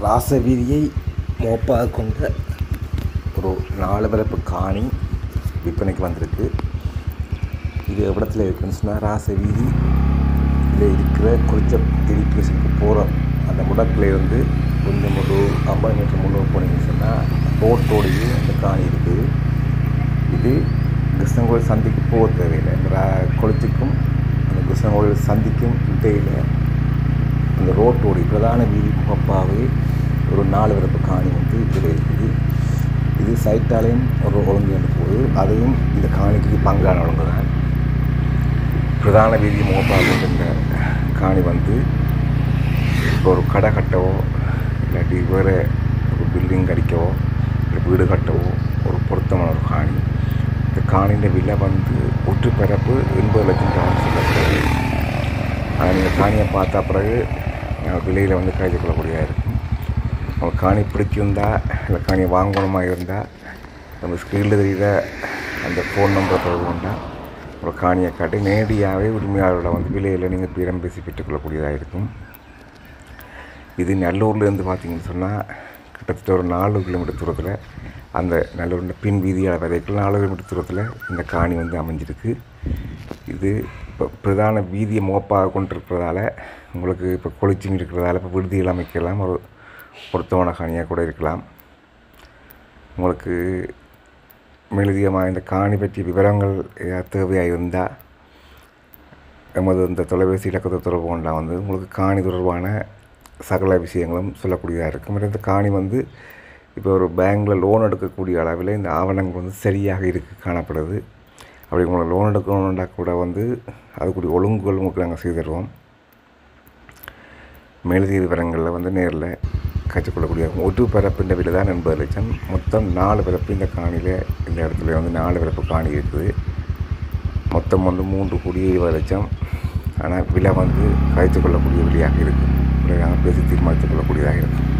ராசவீதியை மோப்பாக கொண்ட ஒரு 4 பரப்பு காணி விற்பனைக்கு வந்திருக்கு. இது எவ்விடத்தில் இருக்குன்னு சொன்னால், ராசவீதி இதில் இருக்கிற குறிச்ச எடிஃபிகேஷனுக்கு போகிற அந்த முடக்கிலேருந்து கொஞ்சம் ஒரு 50 மீட்டர் முன்னே போனீங்கன்னு சொன்னால் ரோட்டோடையே அந்த காணி இருக்குது. இது கிருஷ்ணங்கோயில் சந்திக்கு போக தேவையில்லை. இந்த கொளத்துக்கும் அந்த கிருஷ்ணங்கோயில் சந்திக்கும் இடையில் அந்த ரோட்டோடைய பிரதான வீதி முகப்பாகவே ஒரு 4 பரப்பு காணி வந்து இதில் இருக்குது. இது சைட்டாலையும் ஒரு ஒழுங்கு வந்து போகுது. அதையும் இந்த காணிக்கு பங்கான ஒழுங்கு தான். பிரதான வீதி முகப்பாக இந்த காணி வந்து ஒரு கடை கட்டவோ இல்லாட்டி வேறு ஒரு பில்டிங் அடிக்கவோ இல்லை வீடு கட்டவோ ஒரு பொருத்தமான ஒரு காணி. இந்த காணியின் விலை வந்து ஒற்றுப்பரப்பு 80 லட்சம் ரூபான்னு சொல்லப்படுது. ஆனால் நீங்கள் காணியை பார்த்தா பிறகு விலையில் வந்து கழிச்சு கொள்ளக்கூடியதாக இருக்கும். நம்ம காணி பிடிச்சிருந்தா இல்லை காணியை வாங்கணுமா இருந்தால் நம்ம ஸ்க்ரீனில் தெரிகிற அந்த ஃபோன் நம்பரை தொடர்பு கொண்டால் ஒரு காணியை காட்டி நேரடியாகவே உரிமையாளரோட வந்து விலையில் நீங்கள் பேரம் பேசி பெற்றுக்கொள்ளக்கூடியதாக இருக்கும். இது நல்லூர்லேருந்து பார்த்தீங்கன்னு சொன்னால் கிட்டத்தட்ட ஒரு 4 கிலோமீட்டர் தூரத்தில் அந்த நல்லூரில் பின் வீதியால் வரைக்கும் 4 கிலோமீட்டர் தூரத்தில் இந்த காணி வந்து அமைஞ்சிருக்கு. இது இப்போ பிரதான வீதியை மோப்பாக கொண்டிருக்கிறதால உங்களுக்கு இப்போ கொளிச்சிங் இருக்கிறதால இப்போ விடுதிகள் அமைக்கலாம், ஒரு பொருத்தமான காணியாக கூட இருக்கலாம். உங்களுக்கு மேலதிகமாக இந்த காணி பற்றிய விவரங்கள் ஏதாவது தேவையாக இருந்தால் எமது இந்த தொலைபேசி இலக்கத்தை தொடர்பு கொண்டால் வந்து உங்களுக்கு காணி தொடர்பான சகல விஷயங்களும் சொல்லக்கூடியதாக இருக்கும். இந்த காணி வந்து இப்போ ஒரு பேங்கில் லோன் எடுக்கக்கூடிய அளவில் இந்த ஆவணங்கள் வந்து சரியாக காணப்படுது. அப்படி உங்களுக்கு லோன் எடுக்கணுன்னா கூட வந்து அதுக்குரிய ஒழுங்குகள் உங்களுக்கு நாங்கள் செய்து தருவோம். மேலதிக விவரங்களில் வந்து நேரில் கற்றுக்கொள்ளக்கூடிய ஒரு பரப்பின் விலை தான் 80 லட்சம். மொத்தம் 4 பரப்பு இந்த காணியில் இந்த இடத்துல வந்து 4 பரப்பு காணி இருக்குது. மொத்தம் வந்து 3,20 லட்சம். ஆனால் விலை வந்து கழித்து கொள்ளக்கூடிய விலையாக இருக்குது. நாங்கள் பேசி தீர்மானித்துக் கொள்ளக்கூடியதாக இருக்கும்.